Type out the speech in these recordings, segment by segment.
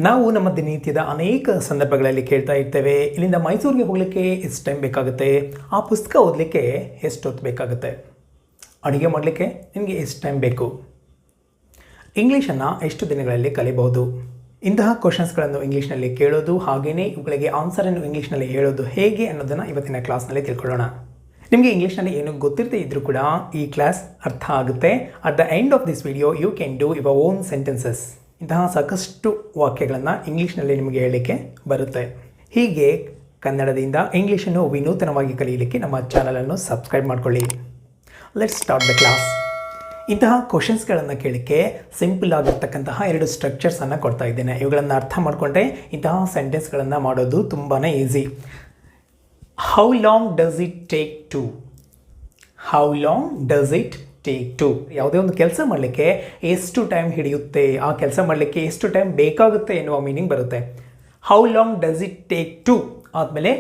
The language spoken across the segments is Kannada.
ನಾವು ನಮ್ಮ ದಿನನಿತ್ಯದ ಅನೇಕ ಸಂದರ್ಭಗಳಲ್ಲಿ ಕೇಳ್ತಾ ಇರ್ತೇವೆ, ಇಲ್ಲಿಂದ ಮೈಸೂರಿಗೆ ಹೋಗಲಿಕ್ಕೆ ಎಷ್ಟು ಟೈಮ್ ಬೇಕಾಗುತ್ತೆ, ಆ ಪುಸ್ತಕ ಓದಲಿಕ್ಕೆ ಎಷ್ಟು ಹೊತ್ತು ಬೇಕಾಗುತ್ತೆ, ಅಡುಗೆ ಮಾಡಲಿಕ್ಕೆ ನಿಮಗೆ ಎಷ್ಟು ಟೈಮ್ ಬೇಕು, ಇಂಗ್ಲೀಷನ್ನು ಎಷ್ಟು ದಿನಗಳಲ್ಲಿ ಕಲಿಬಹುದು. ಇಂತಹ ಕ್ವಶನ್ಸ್ಗಳನ್ನು ಇಂಗ್ಲೀಷ್ನಲ್ಲಿ ಕೇಳೋದು, ಹಾಗೆಯೇ ಇವುಗಳಿಗೆ ಆನ್ಸರನ್ನು ಇಂಗ್ಲೀಷ್ನಲ್ಲಿ ಹೇಳೋದು ಹೇಗೆ ಅನ್ನೋದನ್ನು ಇವತ್ತಿನ ಕ್ಲಾಸ್ನಲ್ಲಿ ತಿಳ್ಕೊಳ್ಳೋಣ. ನಿಮಗೆ ಇಂಗ್ಲೀಷ್ನಲ್ಲಿ ಏನು ಗೊತ್ತಿರದೇ ಇದ್ದರೂ ಕೂಡ ಈ ಕ್ಲಾಸ್ ಅರ್ಥ ಆಗುತ್ತೆ. At the end of this video you can do your own sentences. ಇಂತಹ ಸಾಕಷ್ಟು ವಾಕ್ಯಗಳನ್ನು ಇಂಗ್ಲೀಷ್ನಲ್ಲಿ ನಿಮಗೆ ಹೇಳಲಿಕ್ಕೆ ಬರುತ್ತೆ. ಹೀಗೆ ಕನ್ನಡದಿಂದ ಇಂಗ್ಲೀಷನ್ನು ವಿನೂತನವಾಗಿ ಕಲಿಯಲಿಕ್ಕೆ ನಮ್ಮ ಚಾನಲನ್ನು ಸಬ್ಸ್ಕ್ರೈಬ್ ಮಾಡಿಕೊಳ್ಳಿ. Let's start the class. ಇಂತಹ ಕ್ವಶನ್ಸ್ಗಳನ್ನು ಕೇಳಲಿಕ್ಕೆ ಸಿಂಪಲ್ ಆಗಿರ್ತಕ್ಕಂತಹ 2 ಸ್ಟ್ರಕ್ಚರ್ಸನ್ನು ಕೊಡ್ತಾ ಇದ್ದೇನೆ. ಇವುಗಳನ್ನು ಅರ್ಥ ಮಾಡಿಕೊಂಡ್ರೆ ಇಂತಹ ಸೆಂಟೆನ್ಸ್ಗಳನ್ನು ಮಾಡೋದು ತುಂಬಾ easy. How long does it take to? How long does it take to? ಯಾವುದೇ ಒಂದು ಕೆಲಸ ಮಾಡಲಿಕ್ಕೆ ಎಷ್ಟು ಟೈಮ್ ಹಿಡಿಯುತ್ತೆ, ಆ ಕೆಲಸ ಮಾಡಲಿಕ್ಕೆ ಎಷ್ಟು ಟೈಮ್ ಬೇಕಾಗುತ್ತೆ ಎನ್ನುವ ಮೀನಿಂಗ್ ಬರುತ್ತೆ. How long does it take to ಆದಮೇಲೆ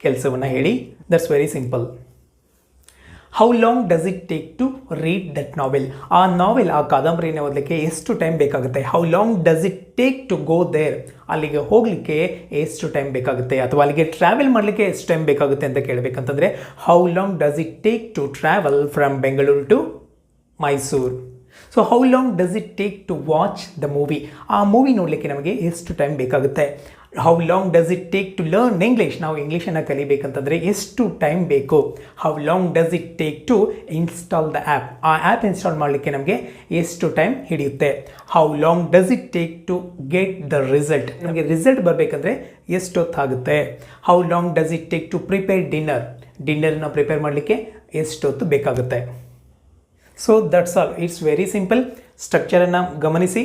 ಕೆಲಸವನ್ನು ಹೇಳಿ. That's very simple. How long does it take to read that novel? ಆ ನಾವೆಲ್, ಆ ಕಾದಂಬರಿನ ಓದಲಿಕ್ಕೆ ಎಷ್ಟು ಟೈಮ್ ಬೇಕಾಗುತ್ತೆ. How long does it take to go there? ಅಲ್ಲಿಗೆ ಹೋಗಲಿಕ್ಕೆ ಎಷ್ಟು ಟೈಮ್ ಬೇಕಾಗುತ್ತೆ, ಅಥವಾ ಅಲ್ಲಿಗೆ ಟ್ರಾವೆಲ್ ಮಾಡಲಿಕ್ಕೆ ಎಷ್ಟು ಟೈಮ್ ಬೇಕಾಗುತ್ತೆ ಅಂತ ಕೇಳಬೇಕಂತಂದರೆ how long does it take to travel from Bengaluru to Mysuru? So how long does it take to watch the movie? ಆ ಮೂವಿ ನೋಡಲಿಕ್ಕೆ ನಮಗೆ ಎಷ್ಟು ಟೈಮ್ ಬೇಕಾಗುತ್ತೆ. How long does it take to learn English? ನಾವು ಇಂಗ್ಲೀಷನ್ನು ಕಲಿಬೇಕಂತಂದರೆ ಎಷ್ಟು ಟೈಮ್ ಬೇಕು. How long does it take to install the app? ಆ ಆ್ಯಪ್ ಇನ್ಸ್ಟಾಲ್ ಮಾಡಲಿಕ್ಕೆ ನಮಗೆ ಎಷ್ಟು ಟೈಮ್ ಹಿಡಿಯುತ್ತೆ. How long does it take to get the result? ನಮಗೆ ರಿಸಲ್ಟ್ ಬರಬೇಕಂದ್ರೆ ಎಷ್ಟೊತ್ತಾಗುತ್ತೆ. How long does it take to prepare dinner? ಡಿನ್ನರನ್ನು ಪ್ರಿಪೇರ್ ಮಾಡಲಿಕ್ಕೆ ಎಷ್ಟೊತ್ತು ಬೇಕಾಗುತ್ತೆ. So that's all. It's very simple. ಸ್ಟ್ರಕ್ಚರನ್ನು ಗಮನಿಸಿ.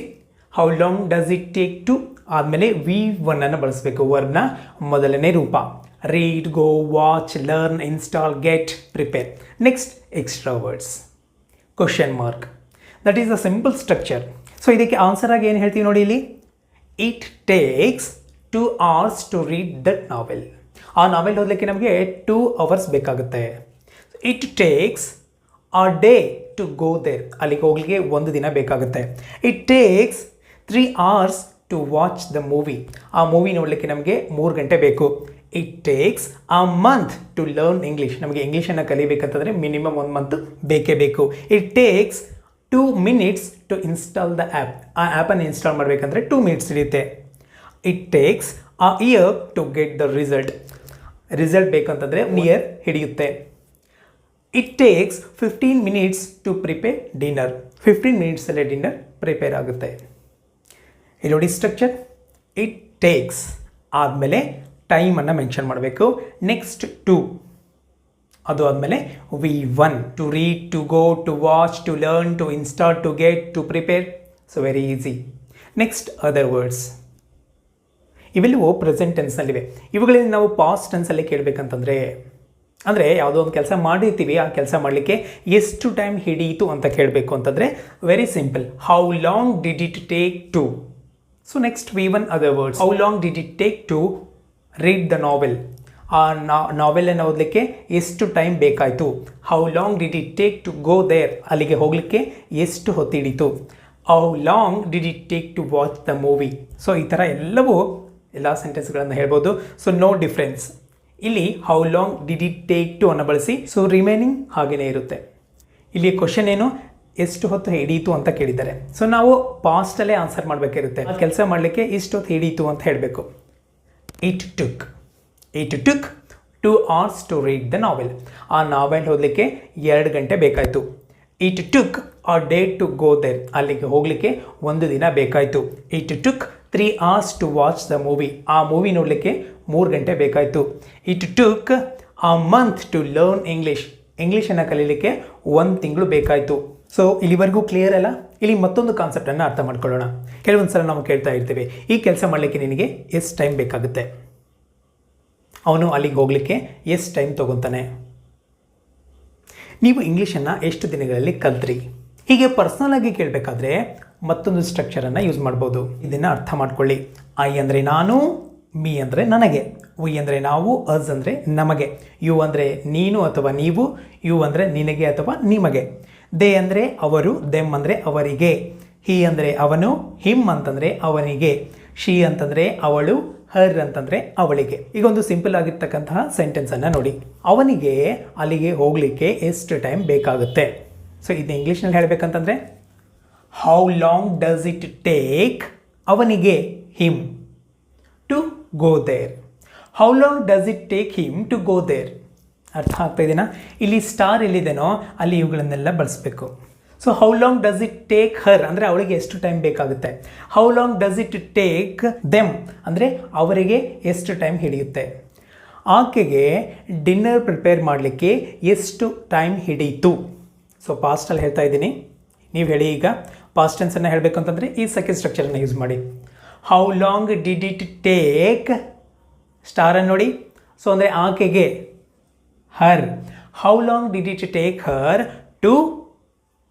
How long does it take to ಆದಮೇಲೆ V1 ಅನ್ನು ಬಳಸಬೇಕು. ವರ್ಬ್ನ ಮೊದಲನೇ ರೂಪ. Read, go, watch, learn, install, get, prepare. Next extra words, question mark. That is a simple structure. So ಇದಕ್ಕೆ ಆನ್ಸರ್ ಆಗಿ ಏನು ಹೇಳ್ತೀವಿ ನೋಡಿ ಇಲ್ಲಿ. It takes 2 hours to read that novel. ಆ ನಾವೆಲ್ ಓದಲಿಕ್ಕೆ ನಮಗೆ 2 hours ಬೇಕಾಗುತ್ತೆ. It takes a day to go there? ಅಲ್ಲಿಗೆ ಹೋಗ್ಲಿಕ್ಕೆ 1 ದಿನ ಬೇಕಾಗುತ್ತೆ. It takes 3 hours to watch the movie? ಆ ಮೂವಿ ನೋಡಲಿಕ್ಕೆ ನಮಗೆ 3 ಗಂಟೆ ಬೇಕು. It takes a month to learn English? ನಮಗೆ ಇಂಗ್ಲೀಷನ್ನು ಕಲಿಬೇಕಂತಂದರೆ ಮಿನಿಮಮ್ 1 ಮಂತ್ ಬೇಕೇ ಬೇಕು. It takes 2 minutes to install the app? ಆ ಆ್ಯಪನ್ನು ಇನ್ಸ್ಟಾಲ್ ಮಾಡಬೇಕಂದ್ರೆ 2 minutes ಹಿಡಿಯುತ್ತೆ. It takes a year to get the result? Result ಬೇಕಂತಂದರೆ 1 year ಹಿಡಿಯುತ್ತೆ. It takes 15 minutes to prepare dinner? 15 minutesಲ್ಲೇ ಡಿನ್ನರ್ ಪ್ರಿಪೇರ್ ಆಗುತ್ತೆ. ಇಲ್ಲಿ ನೋಡಿ ಸ್ಟ್ರಕ್ಚರ್. ಇಟ್ ಟೇಕ್ಸ್ ಆದಮೇಲೆ ಟೈಮನ್ನು ಮೆನ್ಷನ್ ಮಾಡಬೇಕು. ನೆಕ್ಸ್ಟ್ ಟು, ಅದು ಆದಮೇಲೆ V1 to read, to go, to watch, to learn, to install, to get, to prepare. So very easy. Next other words. ಇವೆಲ್ಲವೂ ಪ್ರೆಸೆಂಟ್ ಟೆನ್ಸ್ನಲ್ಲಿವೆ. ಇವುಗಳಲ್ಲಿ ನಾವು ಪಾಸ್ಟ್ ಟೆನ್ಸಲ್ಲಿ ಕೇಳಬೇಕಂತಂದರೆ, ಅಂದರೆ ಯಾವುದೋ ಒಂದು ಕೆಲಸ ಮಾಡಿರ್ತೀವಿ, ಆ ಕೆಲಸ ಮಾಡಲಿಕ್ಕೆ ಎಷ್ಟು ಟೈಮ್ ಹಿಡಿಯಿತು ಅಂತ ಕೇಳಬೇಕು ಅಂತಂದರೆ very simple. How long did it take to? So next V1 other words. How long did it take to read the novel? ಆ ನಾವೆಲನ್ನು ಓದಲಿಕ್ಕೆ ಎಷ್ಟು ಟೈಮ್ ಬೇಕಾಯಿತು. How long did it take to go there? ಅಲ್ಲಿಗೆ ಹೋಗಲಿಕ್ಕೆ ಎಷ್ಟು ಹೊತ್ತು ಹಿಡಿತು. How long did it take to watch the movie? So ಈ ಥರ ಎಲ್ಲ ಸೆಂಟೆನ್ಸ್ಗಳನ್ನು ಹೇಳ್ಬೋದು. So no difference. ಇಲ್ಲಿ how long did it take to ಅನ್ನು ಬಳಸಿ. ಸೊ ರಿಮೈನಿಂಗ್ ಹಾಗೆಯೇ ಇರುತ್ತೆ. ಇಲ್ಲಿ ಕ್ವಶನ್ ಏನು, ಎಷ್ಟು ಹೊತ್ತು ಹಿಡಿಯಿತು ಅಂತ ಕೇಳಿದ್ದಾರೆ. ಸೊ ನಾವು ಪಾಸ್ಟಲ್ಲೇ ಆನ್ಸರ್ ಮಾಡಬೇಕಿರುತ್ತೆ. ಆ ಕೆಲಸ ಮಾಡಲಿಕ್ಕೆ ಇಷ್ಟು ಹೊತ್ತು ಹಿಡಿಯಿತು ಅಂತ ಹೇಳಬೇಕು. It took 2 hours to read the novel? ಆ ನಾವೆಲ್ ಓದಲಿಕ್ಕೆ 2 ಗಂಟೆ ಬೇಕಾಯಿತು. It took a day to go there? ಅಲ್ಲಿಗೆ ಹೋಗಲಿಕ್ಕೆ 1 ದಿನ ಬೇಕಾಯಿತು. It took 3 hours to watch the movie? ಆ ಮೂವಿ ನೋಡಲಿಕ್ಕೆ 3 ಗಂಟೆ ಬೇಕಾಯಿತು. It took a month to learn English? ಇಂಗ್ಲೀಷನ್ನು ಕಲೀಲಿಕ್ಕೆ 1 ತಿಂಗಳು ಬೇಕಾಯಿತು. ಸೊ ಇಲ್ಲಿವರೆಗೂ ಕ್ಲಿಯರ್ ಅಲ್ಲ? ಇಲ್ಲಿ ಮತ್ತೊಂದು ಕಾನ್ಸೆಪ್ಟನ್ನು ಅರ್ಥ ಮಾಡ್ಕೊಳ್ಳೋಣ. ಕೆಲವೊಂದು ಸಲ ನಾವು ಕೇಳ್ತಾ ಇರ್ತೀವಿ, ಈ ಕೆಲಸ ಮಾಡಲಿಕ್ಕೆ ನಿನಗೆ ಎಷ್ಟು ಟೈಮ್ ಬೇಕಾಗುತ್ತೆ, ಅವನು ಅಲ್ಲಿಗೆ ಹೋಗಲಿಕ್ಕೆ ಎಷ್ಟು ಟೈಮ್ ತೊಗೊತಾನೆ, ನೀವು ಇಂಗ್ಲೀಷನ್ನು ಎಷ್ಟು ದಿನಗಳಲ್ಲಿ ಕಲ್ತ್ರಿ? ಹೀಗೆ ಪರ್ಸ್ನಲ್ ಆಗಿ ಕೇಳಬೇಕಾದ್ರೆ ಮತ್ತೊಂದು ಸ್ಟ್ರಕ್ಚರನ್ನು ಯೂಸ್ ಮಾಡ್ಬೋದು. ಇದನ್ನು ಅರ್ಥ ಮಾಡ್ಕೊಳ್ಳಿ. ಐ ಅಂದರೆ ನಾನು, ಮೀ ಅಂದರೆ ನನಗೆ, ವಿ ಅಂದರೆ ನಾವು, ಅಸ್ ಅಂದರೆ ನಮಗೆ, ಯು ಅಂದರೆ ನೀನು ಅಥವಾ ನೀವು, ಯು ಅಂದರೆ ನಿನಗೆ ಅಥವಾ ನಿಮಗೆ, ದೇ ಅಂದರೆ ಅವರು, ದೆಮ್ ಅಂದರೆ ಅವರಿಗೆ, ಹಿ ಅಂದರೆ ಅವನು, ಹಿಮ್ ಅಂತಂದರೆ ಅವನಿಗೆ, ಶಿ ಅಂತಂದರೆ ಅವಳು, ಹರ್ ಅಂತಂದರೆ ಅವಳಿಗೆ. ಈಗ ಒಂದು ಸಿಂಪಲ್ ಆಗಿರ್ತಕ್ಕಂತಹ ಸೆಂಟೆನ್ಸನ್ನು ನೋಡಿ. ಅವನಿಗೆ ಅಲ್ಲಿಗೆ ಹೋಗಲಿಕ್ಕೆ ಎಷ್ಟು ಟೈಮ್ ಬೇಕಾಗುತ್ತೆ? ಸೊ ಇದು ಇಂಗ್ಲೀಷ್ನಲ್ಲಿ ಹೇಳಬೇಕಂತಂದರೆ how long does it take ಅವನಿಗೆ, him, to go there. How long does it take him to go there. ಅರ್ಥ ಆಗ್ತಾ ಇದೆಯಾ? ಇಲ್ಲಿ ಸ್ಟಾರ್ ಎಲ್ಲಿದೆನೋ ಅಲ್ಲಿ ಇವುಗಳನ್ನೆಲ್ಲ ಬಳಸಬೇಕು. So how long does it take her ಅಂದರೆ ಅವಳಿಗೆ ಎಷ್ಟು ಟೈಮ್ ಬೇಕಾಗುತ್ತೆ. How long does it take them ಅಂದರೆ ಅವರಿಗೆ ಎಷ್ಟು ಟೈಮ್ ಹಿಡಿಯುತ್ತೆ. ಆಕೆಗೆ ಡಿನ್ನರ್ ಪ್ರಿಪೇರ್ ಮಾಡಲಿಕ್ಕೆ ಎಷ್ಟು ಟೈಮ್ ಹಿಡಿಯಿತು. ಸೊ ಪಾಸ್ಟಲ್ಲಿ ಹೇಳ್ತಾ ಇದ್ದೀನಿ, ನೀವು ಹೇಳಿ. ಈಗ ಪಾಸ್ಟ್ ಟೆನ್ಸನ್ನು ಹೇಳಬೇಕು ಅಂತಂದರೆ ಈ ಸೆಕೆಂಡ್ ಸ್ಟ್ರಕ್ಚರನ್ನು ಯೂಸ್ ಮಾಡಿ. How long did it take, ಸ್ಟಾರನ್ನು ನೋಡಿ. ಸೊ ಅಂದರೆ ಆಕೆಗೆ, her. How long did it take her to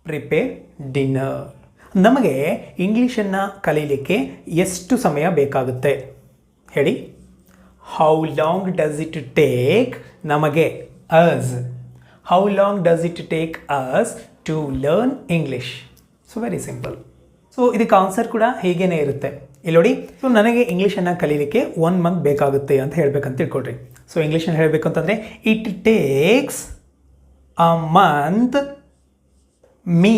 prepare dinner. ನಮಗೆ ಇಂಗ್ಲೀಷನ್ನು ಕಲೀಲಿಕ್ಕೆ ಎಷ್ಟು ಸಮಯ ಬೇಕಾಗುತ್ತೆ ಹೇಳಿ. How long does it take ನಮಗೆ, us. How long does it take us to learn English. So very simple. So ಇದಕ್ಕೆ ಆನ್ಸರ್ ಕೂಡ ಹೀಗೇ ಇರುತ್ತೆ. ಇಲ್ಲಿ ನೋಡಿ, ಸೊ ನನಗೆ ಇಂಗ್ಲೀಷನ್ನು ಕಲೀಲಿಕ್ಕೆ 1 ಮಂತ್ ಬೇಕಾಗುತ್ತೆ ಅಂತ ಹೇಳಬೇಕಂತ ತಿಳ್ಕೊಳ್ರಿ. ಸೊ ಇಂಗ್ಲೀಷನ್ನು ಹೇಳಬೇಕು ಅಂತಂದರೆ it takes a month me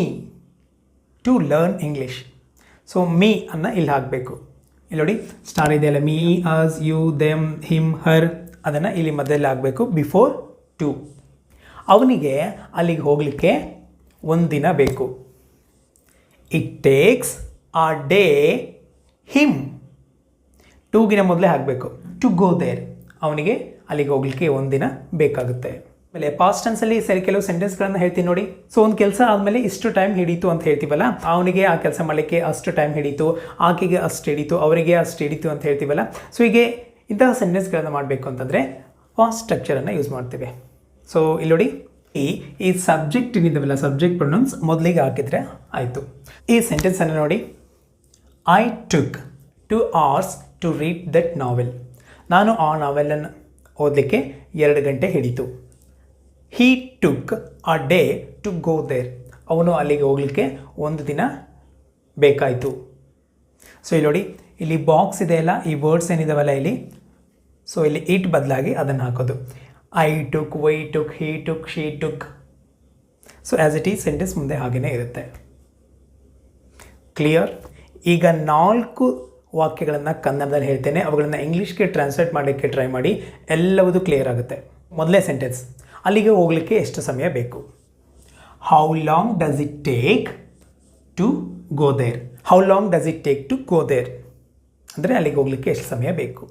to learn English. So me ಅನ್ನು ಇಲ್ಲಿ ಹಾಕಬೇಕು. ಇಲ್ಲಿ ನೋಡಿ ಸ್ಟಾರ್ ಇದೆಯಲ್ಲ, me, us, you, them, him, her, ಅದನ್ನು ಇಲ್ಲಿ ಮಧ್ಯದಲ್ಲಿ ಆಗಬೇಕು ಬಿಫೋರ್ ಟು. ಅವನಿಗೆ ಅಲ್ಲಿಗೆ ಹೋಗಲಿಕ್ಕೆ 1 ದಿನ ಬೇಕು. It takes a day him, 2ಗಿನ ಮೊದಲೇ ಆಗಬೇಕು. ಟು ಗೋ ದೇರ್ ಅವನಿಗೆ ಅಲ್ಲಿಗೆ ಹೋಗಲಿಕ್ಕೆ 1 ದಿನ ಬೇಕಾಗುತ್ತೆ. ಆಮೇಲೆ ಪಾಸ್ಟ್ ಟೆನ್ಸಲ್ಲಿ ಕೆಲವು ಸೆಂಟೆನ್ಸ್ಗಳನ್ನು ಹೇಳ್ತೀನಿ ನೋಡಿ. ಸೊ ಒಂದು ಕೆಲಸ ಆದಮೇಲೆ ಇಷ್ಟು ಟೈಮ್ ಹಿಡೀತು ಅಂತ ಹೇಳ್ತೀವಲ್ಲ, ಅವನಿಗೆ ಆ ಕೆಲಸ ಮಾಡಲಿಕ್ಕೆ ಅಷ್ಟು ಟೈಮ್ ಹಿಡೀತು, ಆಕೆಗೆ ಅಷ್ಟು ಹಿಡೀತು, ಅವರಿಗೆ ಅಷ್ಟು ಹಿಡೀತು ಅಂತ ಹೇಳ್ತೀವಲ್ಲ. ಸೊ ಹೀಗೆ ಇಂತಹ ಸೆಂಟೆನ್ಸ್ಗಳನ್ನು ಮಾಡಬೇಕು ಅಂತಂದರೆ ಪಾಸ್ಟ್ ಸ್ಟ್ರಕ್ಚರನ್ನು ಯೂಸ್ ಮಾಡ್ತೀವಿ. ಸೊ ಇಲ್ಲಿ ನೋಡಿ, ಈ ಸಬ್ಜೆಕ್ಟ್ ಏನಿದ್ದಾವಲ್ಲ, ಸಬ್ಜೆಕ್ಟ್ ಪ್ರೊನೌನ್ಸ್ ಮೊದಲಿಗೆ ಹಾಕಿದರೆ ಆಯಿತು. ಈ ಸೆಂಟೆನ್ಸನ್ನು ನೋಡಿ. I took 2 hours to read that novel. ನಾನು ಆ ನಾವೆಲನ್ನು ಓದಲಿಕ್ಕೆ 2 ಗಂಟೆ ಹಿಡಿತು. He took a day to go there. ಅವನು ಅಲ್ಲಿಗೆ ಹೋಗಲಿಕ್ಕೆ 1 ದಿನ ಬೇಕಾಯಿತು. ಸೊ ಇಲ್ಲಿ ನೋಡಿ, ಇಲ್ಲಿ ಬಾಕ್ಸ್ ಇದೆಯಲ್ಲ, ಈ ವರ್ಡ್ಸ್ ಏನಿದಾವಲ್ಲ ಇಲ್ಲಿ, ಸೊ ಇಲ್ಲಿ ಇಟ್ ಬದಲಾಗಿ ಅದನ್ನು ಹಾಕೋದು. I took, we took, he took, she took. So as it is sentence ಮುಂದೆ ಹಾಗೇ ಇರುತ್ತೆ. ಕ್ಲಿಯರ್? ಈಗ 4 ವಾಕ್ಯಗಳನ್ನು ಕನ್ನಡದಲ್ಲಿ ಹೇಳ್ತೇನೆ, ಅವುಗಳನ್ನು ಇಂಗ್ಲೀಷ್ಗೆ ಟ್ರಾನ್ಸ್ಲೇಟ್ ಮಾಡಲಿಕ್ಕೆ ಟ್ರೈ ಮಾಡಿ, ಎಲ್ಲವೂ ಕ್ಲಿಯರ್ ಆಗುತ್ತೆ. ಮೊದಲೇ ಸೆಂಟೆನ್ಸ್, ಅಲ್ಲಿಗೆ ಹೋಗಲಿಕ್ಕೆ ಎಷ್ಟು ಸಮಯ ಬೇಕು. How long does it take to go there. How long does it take to go there ಅಂದರೆ ಅಲ್ಲಿಗೆ ಹೋಗಲಿಕ್ಕೆ ಎಷ್ಟು ಸಮಯ ಬೇಕು.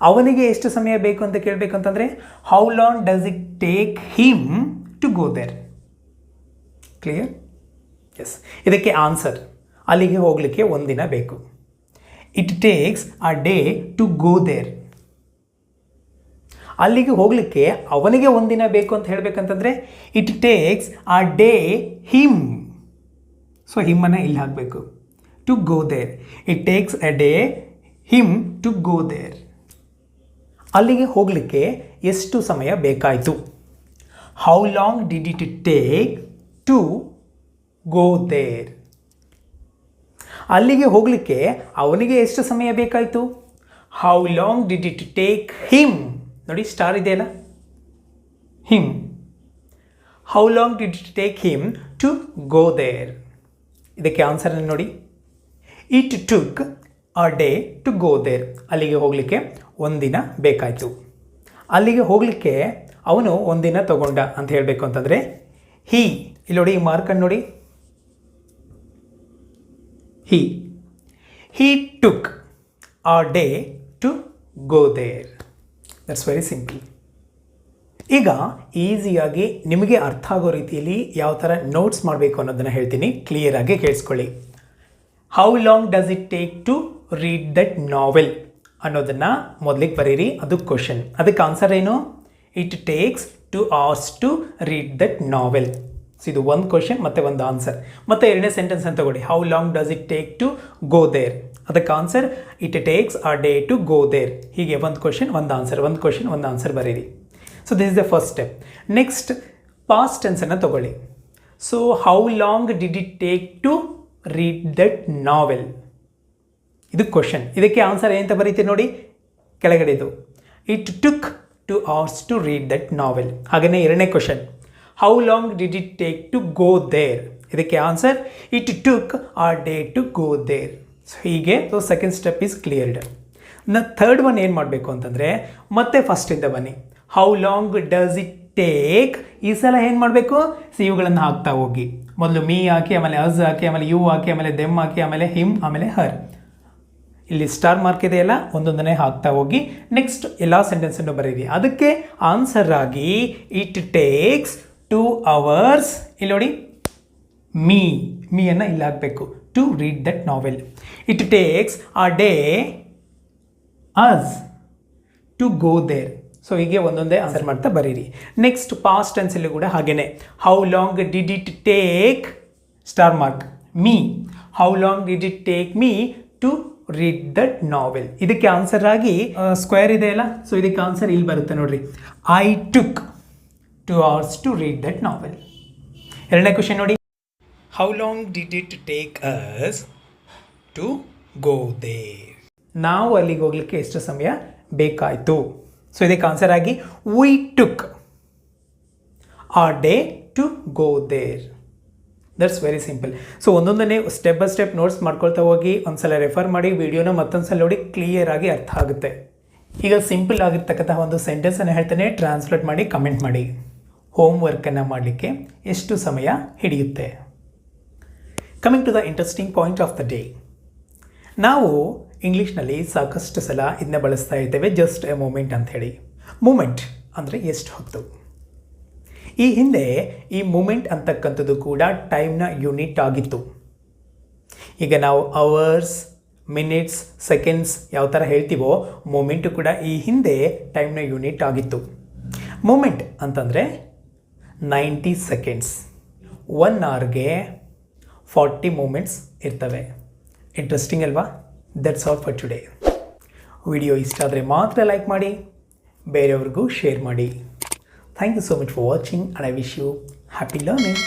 ಅವನಿಗೆ ಎಷ್ಟು ಸಮಯ ಬೇಕು ಅಂತ ಕೇಳಬೇಕು ಅಂತಂದರೆ how long does it take him to go there. Clear? Yes. ಇದಕ್ಕೆ ಆನ್ಸರ್, ಅಲ್ಲಿಗೆ ಹೋಗಲಿಕ್ಕೆ 1 ದಿನ ಬೇಕು. It takes a day to go there. ಅಲ್ಲಿಗೆ ಹೋಗಲಿಕ್ಕೆ ಅವನಿಗೆ 1 ದಿನ ಬೇಕು ಅಂತ ಹೇಳಬೇಕಂತಂದರೆ it takes a day him. So ಹಿಮ್ಮನ್ನು ಇಲ್ಲಿ ಹಾಕಬೇಕು. To go there. It takes a day him to go there. ಅಲ್ಲಿಗೆ ಹೋಗಲಿಕ್ಕೆ ಎಷ್ಟು ಸಮಯ ಬೇಕಾಯಿತು. How long did it take to go there. ಅಲ್ಲಿಗೆ ಹೋಗಲಿಕ್ಕೆ ಅವನಿಗೆ ಎಷ್ಟು ಸಮಯ ಬೇಕಾಯಿತು. How long did it take him. ನೋಡಿ ಸ್ಟಾರ್ ಇದೆಯಲ್ಲ, him. How long did it take him to go there. ಇದಕ್ಕೆ ಆನ್ಸರನ್ನು ನೋಡಿ. It took a day to go there. ಅಲ್ಲಿಗೆ ಹೋಗಲಿಕ್ಕೆ 1 ದಿನ ಬೇಕಾಯಿತು. ಅಲ್ಲಿಗೆ ಹೋಗಲಿಕ್ಕೆ ಅವನು 1 ದಿನ ತಗೊಂಡ ಅಂತ ಹೇಳಬೇಕು ಅಂತಂದರೆ ಹೀ. ಇಲ್ಲಿ ನೋಡಿ, ಈ ಮಾರ್ಕನ್ನು ನೋಡಿ. He took a day to go there. That's very simple. ಈಗ ಈಸಿಯಾಗಿ ನಿಮಗೆ ಅರ್ಥ ಆಗೋ ರೀತಿಯಲ್ಲಿ ಯಾವ ಥರ ನೋಟ್ಸ್ ಮಾಡಬೇಕು ಅನ್ನೋದನ್ನು ಹೇಳ್ತೀನಿ, ಕ್ಲಿಯರಾಗಿ ಕೇಳಿಸ್ಕೊಳ್ಳಿ. How long does it take to read that novel ಅನ್ನೋದನ್ನು ಮೊದಲಿಗೆ ಬರೀರಿ, ಅದು ಕ್ವಶನ್. ಅದಕ್ಕೆ ಆನ್ಸರ್ ಏನು? It takes 2 hours to read that novel. So ಇದು 1 ಕ್ವಶನ್ ಮತ್ತು 1 ಆನ್ಸರ್. ಮತ್ತು 2ನೇ ಸೆಂಟೆನ್ಸ್ ಅಂತ ತಗೊಳ್ಳಿ. How long does it take to go there. ಅದಕ್ಕೆ answer it takes a day to go there. ಹೀಗೆ 1 ಕ್ವಶನ್ 1 ಆನ್ಸರ್, 1 ಕ್ವಶನ್ 1 ಆನ್ಸರ್ ಬರೀರಿ. So this is the first step. Next past ಟೆನ್ಸನ್ನು ತಗೊಳ್ಳಿ. So how long did it take to read that novel. ಇದು ಕ್ವಶನ್. ಇದಕ್ಕೆ ಆನ್ಸರ್ ಏನಂತ ಬರೀತೀರಿ ನೋಡಿ ಕೆಳಗಡೆದು. It took 2 hours to read that novel. ಹಾಗೆಯೇ ಎರಡನೇ question, how long did it take to go there. ಇದಕ್ಕೆ answer it took a day to go there. So ಹೀಗೆ second step is cleared. Third one ಏನು ಮಾಡಬೇಕು ಅಂತಂದರೆ ಮತ್ತೆ ಫಸ್ಟಿಂದ ಬನ್ನಿ. How long does it take. ಈ ಸಲ ಏನು ಮಾಡಬೇಕು, ಸಿ ಇವುಗಳನ್ನು ಹಾಕ್ತಾ ಹೋಗಿ. ಮೊದಲು ಮೀ ಹಾಕಿ, ಆಮೇಲೆ ಅಸ್ ಹಾಕಿ, ಆಮೇಲೆ ಯು ಹಾಕಿ, ಆಮೇಲೆ ದೆಮ್ ಹಾಕಿ, ಆಮೇಲೆ ಹಿಮ್, ಆಮೇಲೆ ಹರ್. ಇಲ್ಲಿ ಸ್ಟಾರ್ ಮಾರ್ಕ್ ಇದೆಯಲ್ಲ, ಒಂದೊಂದನೇ ಹಾಕ್ತಾ ಹೋಗಿ ನೆಕ್ಸ್ಟ್ ಎಲ್ಲ ಸೆಂಟೆನ್ಸನ್ನು ಬರೀರಿ. ಅದಕ್ಕೆ ಆನ್ಸರ್ ಆಗಿ ಇಟ್ ಟೇಕ್ಸ್ 2 hours. ಇಲ್ಲಿ ನೋಡಿ ಮೀಯನ್ನು ಇಲ್ಲಿ ಹಾಕಬೇಕು, to read that novel. It takes a day us to go there. So ಹೀಗೆ ಒಂದೊಂದೇ ಆನ್ಸರ್ ಮಾಡ್ತಾ ಬರೀರಿ. ನೆಕ್ಸ್ಟ್ ಪಾಸ್ಟ್ ಟೆನ್ಸಲ್ಲಿ ಕೂಡ ಹಾಗೇನೆ. How long did it take star mark me. How long did it take me to read that novel. ಇದಕ್ಕೆ ಆನ್ಸರ್ ಆಗಿ ಸ್ಕ್ವೇರ್ ಇದೆಯಲ್ಲ, ಸೊ ಇದಕ್ಕೆ ಆನ್ಸರ್ ಇಲ್ಲಿ ಬರುತ್ತೆ ನೋಡ್ರಿ. I took 2 hours to read that novel. ಎರಡನೇ ಕ್ವಶನ್ ನೋಡಿ, how long did it take us to go there. ನಾವು ಅಲ್ಲಿಗೆ ಹೋಗ್ಲಿಕ್ಕೆ ಎಷ್ಟು ಸಮಯ ಬೇಕಾಯಿತು. ಸೊ ಇದಕ್ಕೆ ಆನ್ಸರ್ ಆಗಿ we took a day to go there. That's very simple. So ಒಂದೊಂದನ್ನೇ ಸ್ಟೆಪ್ ಬೈ ಸ್ಟೆಪ್ ನೋಟ್ಸ್ ಮಾಡ್ಕೊಳ್ತಾ ಹೋಗಿ, ಒಂದ್ಸಲ ರೆಫರ್ ಮಾಡಿ, ವಿಡಿಯೋನ ಮತ್ತೊಂದು ಸಲ ನೋಡಿ, ಕ್ಲಿಯರ್ ಆಗಿ ಅರ್ಥ ಆಗುತ್ತೆ. ಈಗ ಸಿಂಪಲ್ ಆಗಿರ್ತಕ್ಕಂತಹ ಒಂದು ಸೆಂಟೆನ್ಸನ್ನು ಹೇಳ್ತಾನೆ, ಟ್ರಾನ್ಸ್ಲೇಟ್ ಮಾಡಿ ಕಮೆಂಟ್ ಮಾಡಿ. ಹೋಮ್ ವರ್ಕನ್ನು ಮಾಡಲಿಕ್ಕೆ ಎಷ್ಟು ಸಮಯ ಹಿಡಿಯುತ್ತೆ. Coming to the interesting point of the day. ನಾವು ಇಂಗ್ಲೀಷ್ನಲ್ಲಿ ಸಾಕಷ್ಟು ಸಲ ಇದನ್ನ ಬಳಸ್ತಾ ಇದ್ದೇವೆ, ಜಸ್ಟ್ ಎ ಮೂಮೆಂಟ್ ಅಂಥೇಳಿ. ಮೂಮೆಂಟ್ ಅಂದರೆ ಎಷ್ಟು ಹೊತ್ತು. ಈ ಹಿಂದೆ ಈ ಮೂಮೆಂಟ್ ಅಂತಕ್ಕಂಥದ್ದು ಕೂಡ ಟೈಮ್ನ ಯೂನಿಟ್ ಆಗಿತ್ತು. ಈಗ ನಾವು ಅವರ್ಸ್, ಮಿನಿಟ್ಸ್, ಸೆಕೆಂಡ್ಸ್ ಯಾವ ಥರ ಹೇಳ್ತೀವೋ, ಮೂಮೆಂಟು ಕೂಡ ಈ ಹಿಂದೆ ಟೈಮ್ನ ಯೂನಿಟ್ ಆಗಿತ್ತು. ಮೂಮೆಂಟ್ ಅಂತಂದರೆ 90 ಸೆಕೆಂಡ್ಸ್. 1 hourಗೆ 40 ಮೂಮೆಂಟ್ಸ್ ಇರ್ತವೆ. ಇಂಟ್ರೆಸ್ಟಿಂಗ್ ಅಲ್ವಾ? That's all for today. Video ಇಷ್ಟ ಆದರೆ ಮಾತ್ರ ಲೈಕ್ ಮಾಡಿ, ಬೇರೆಯವ್ರಿಗೂ ಶೇರ್ ಮಾಡಿ. Thank you so much for watching and I wish you happy learning.